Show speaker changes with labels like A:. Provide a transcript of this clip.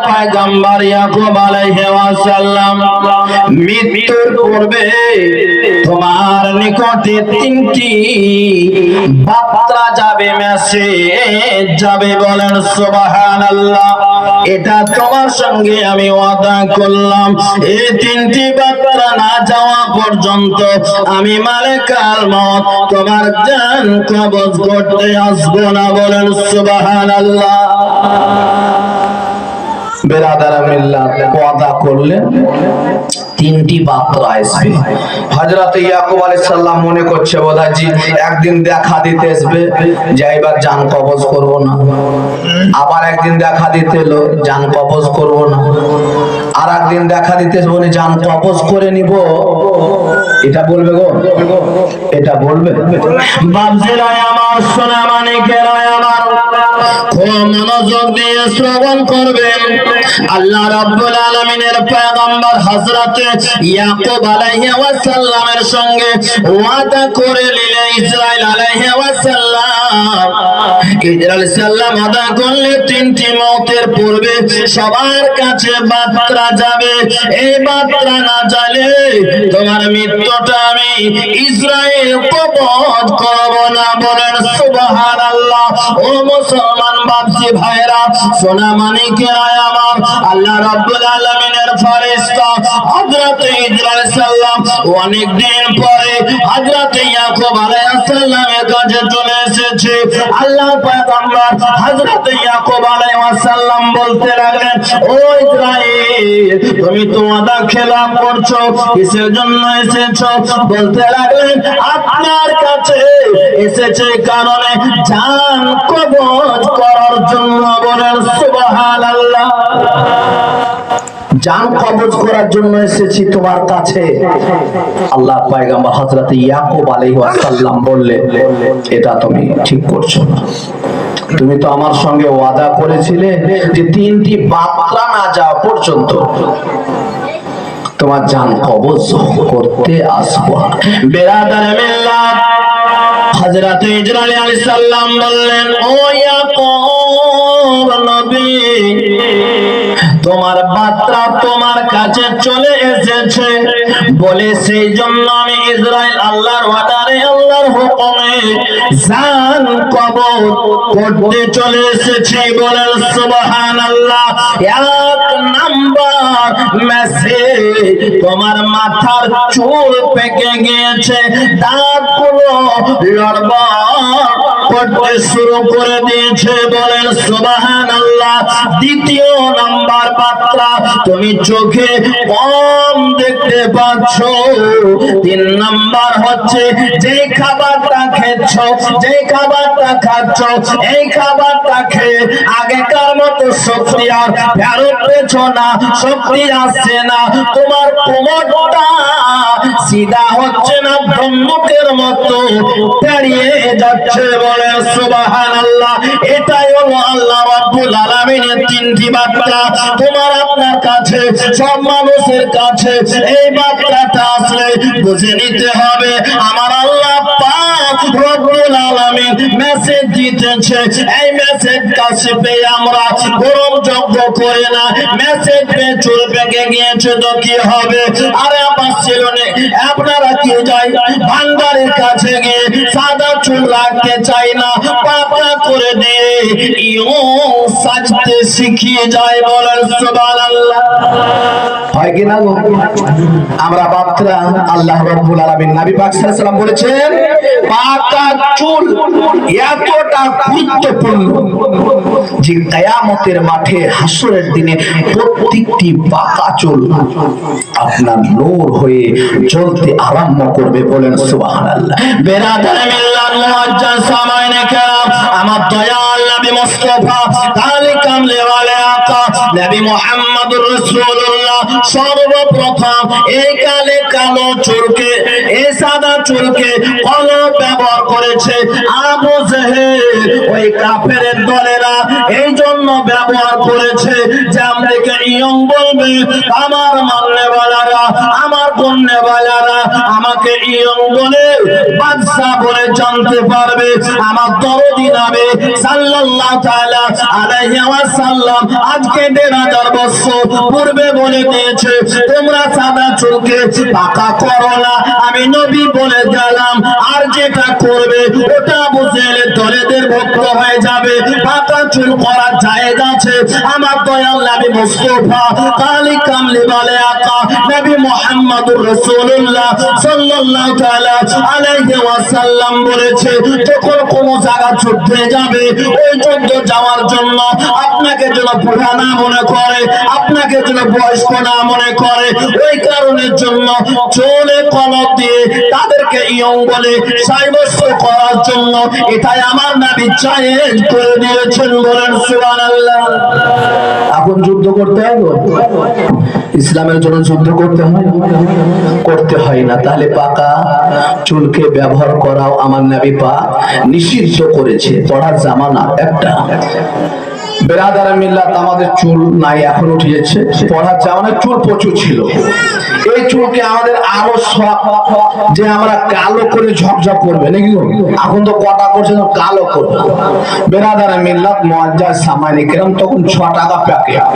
A: পয়গম্বর ইয়াকুব আলাইহিস সালাম মৃত্যুর পূর্বে তোমার নিকটে তিনটি বার্তা যাবে, মেসেজ যাবে। বলেন সুবহানাল্লাহ। এটা তোমার সঙ্গে আমি ওয়াদা করলাম, এই তিনটি বার্তা না যাওয়া পর্যন্ত আমি মালিকুল মউত তোমার জান কবজ করতে আসবো না। বলেন সুবহানাল্লাহ। বেরাদারা মিল্লাত ওয়াদা করলেন তিনটি বার্তা আসবে। হযরত ইয়াকুব আলাইহিস সালাম মনে করছে বোধহয় জি একদিন দেখা দিতে আসবে, যে এবার জান কবজ করব না। আবার একদিন দেখা দিতে এলো, জান কবজ করব না। আর একদিন দেখা দিতে বলে জান কবজ করে নিব। এটা বলবে গো, এটা বলবে। বাপজিরা আমার, সোনা মানিকেরা আমার, খুব মনোযোগ দিয়ে শ্রবণ করবেন। আল্লাহ রাব্বুল আলামিনের পয়গম্বর হযরত ইয়াকুব আলাইহিস সালামের সঙ্গে ওয়াদা করে নিলেন ইসরাইল আলাইহিস সালাম। ইসরাইল সালাম ওয়াদা করলে তিনটি মওতের পূর্বে সবার কাছে বার্তা যাবে। এই বার্তা না যালে তোমার মৃত্যুটা আমি ইসরাইল কবজ করব না। বলেন সুবহানাল্লাহ। ও মুসলমান বাপজি ভাইরা, সোনা মানিকেরা আমার, আল্লাহ রাব্বুল আলামিনের ফেরেশতা হযরত ইসরাইল সালাম অনেক দিন পরে হযরত ইয়াকুব আলাইহিস সালামের কাছে চলে এসেছে। আল্লাহ পয়গম্বর হযরত ইয়াকুব আলাইহিস সালাম বলতে লাগলেন, ও ইসরাইল, তুমি তো ওয়াদা খেলাফ করছো, কিসের জন্য এসেছো? বলতে লাগলেন, আপনার কাছে এসেছে কারণে জান কবজ করার জন্য। বলেন সুবহানাল্লাহ। জান কবজ করার জন্য এসেছি তোমার কাছে। আল্লাহ পয়গম্বর হযরত ইয়াকুব আলাইহিস সালাম বললেন, এটা তুমি ঠিক করছো না। তুমি তো আমার সঙ্গে ওয়াদা করেছিলে যে তিনটি বার্তা না যাওয়া পর্যন্ত তোমার জান কবজ করতে আসবো। বেরাদার মিল্লাত, হযরত ইসরাইল আলাইহিস সালাম বললেন, ও ইয়াকুব নবী, তোমার বার্তা তোমার কাছে চলে এসেছে বলে সেই জন্য আমি ইসরাইল আল্লাহর ওয়াদারে, আল্লাহর হুকুমে জান কবজ করতে চলে এসেছি। বলেন সুবহানাল্লাহ। এক নাম্বার মেসেজ, তোমার মাথার চুল পেকে গিয়েছে, দাঁতগুলো লড়বড় করতে শুরু করে দিয়েছে। বলেন সুবহানাল্লাহ। দ্বিতীয় নাম্বার বার্তা, তুমি চোখে কম দেখতে পাচ্ছ। তিন নাম্বার হচ্ছে যে খাবারটা খেচ্ছ, যে খাবারটা খাচ্ছ, এই খাবারটা খেয়ে আগেকার মতো শক্তি আর ফেরত পেছ না, শক্তি আসছে না। তোমার কোমরটা সিধা হচ্ছে না, ব্রহ্মকের মতো পেরিয়ে যাচ্ছে। বলে সুবহানাল্লাহ। এটাই হলো আল্লাহ রাব্বুল আলামিনের তিনটি বার্তা। তোমার আপনার কাছে, সব মানুষের কাছে এই বার্তাটা আসলে বুঝে নিতে হবে আমার আল্লাহ পাক রব্বুল আলামিন মেসেজ দিতেছে। এই মেসেজ কাছে পেয়ে আমরা গরম যজ্ঞ করে না, মেসেজ পেয়ে চুল পেকে গিয়েছে তো কি হবে? আরে আমার ছিল না, আপনারা কি যাই ভান্ডারের কাছে গিয়ে সাদা চুল রাখতে চাই না, পাতলা করে দিয়ে ইয়ো সাজতে শিখিয়ে যায়। বলেন সুবহানাল্লাহ। হয় কি না গো? আমরা বাচ্চারা আল্লাহ রাব্বুল আলামিন নবী পাক সাল্লাল্লাহু আলাইহি ওয়াসাল্লাম বলেছেন, পাকা চুল এতটা গুরুত্বপূর্ণ যে কিয়ামতের মাঠে হাসরের দিনে প্রত্যেকটি পাকা চুল আপনার নূর হয়ে জ্বলতে আরম্ভ করবে। বলেন সুবহানাল্লাহ। বেরাদার মিল্লাত মুআজ্জাজ সামাইনে কেরাম, আমার দয়াল নবী মুস্তাফা কালে কামলে ওয়ালে আকা নবী মুহাম্মদুর রাসূলুল্লাহ সর্বপ্রথম এই কালে কালো চুলকে, এই সাদা চুলকে কলম ব্যবহার করেছে আবু জেহেল। ওই কাফেরের দলেরা এই জন্য ব্যবহার করেছে যে আমাদেরকে ইয়ং বলবে, আমার মাননেওয়ালারা, আমার গণ্যওয়ালারা আমাকে ইয়ং বলে বাদশা বলে জানতে পারবে আমার দরদি নবী সাল্লাল্লাহু তাআলা আলাইহি ওয়াসাল্লাম আজকে 1500 বছর পূর্বে বলে দিয়েছে তোমরা সাদা চুলকে পাকা করো না, আমি নবী বলে গেলাম। আর যেটা করবে ওটা বুঝলে দলেদের ভক্ত হয়ে যাবে। পাকা চুল করা জায়েজ আছে। আমার দয়াল নবী মুস্তাফা কালি কামলি বলে আকা নবী মুহাম্মদুর রাসূলুল্লাহ সাল্লাল্লাহু তাআলা আলাইহি ওয়াসাল্লাম বলেছে যখন কোন জায়গা যুদ্ধে যাবে ওই যুদ্ধ যাওয়ার জন্য আপনাকে যেন বুড়া না মনে করে, আপনাকে যেন বয়স্ক না মনে করে, ওই কারণের জন্য চুলে কলম দিয়ে তাদেরকে ইয়ং বলে সাব্যস্ত করার জন্য এটাই আমার নবী জায়েজ করে দিয়েছেন। বলেন সুবহানাল্লাহ। এখন যুদ্ধ করতে হবে, ইসলামের জন্য যুদ্ধ করতে হয়? করতে হয় না। তাহলে পাকা চুলকে ব্যবহার করাও আমার নবী পাক নিষিদ্ধ করেছে। পড়ার জামানা একটা বেরাদার মিল্লাত আমাদের চুল নাই, এখন উঠিয়েছে। পড়ার জামানায় চুল প্রচুর ছিল। এই চুলকে আমাদের আরো শখ যে আমরা কালো করে ঝকঝক করবে নাকি, এখন তো কটা করছে কালো করবে। বেরাদার মিল্লাত মুআজ্জাজ সামানি কেরাম তখন 6 টাকা প্যাকেট।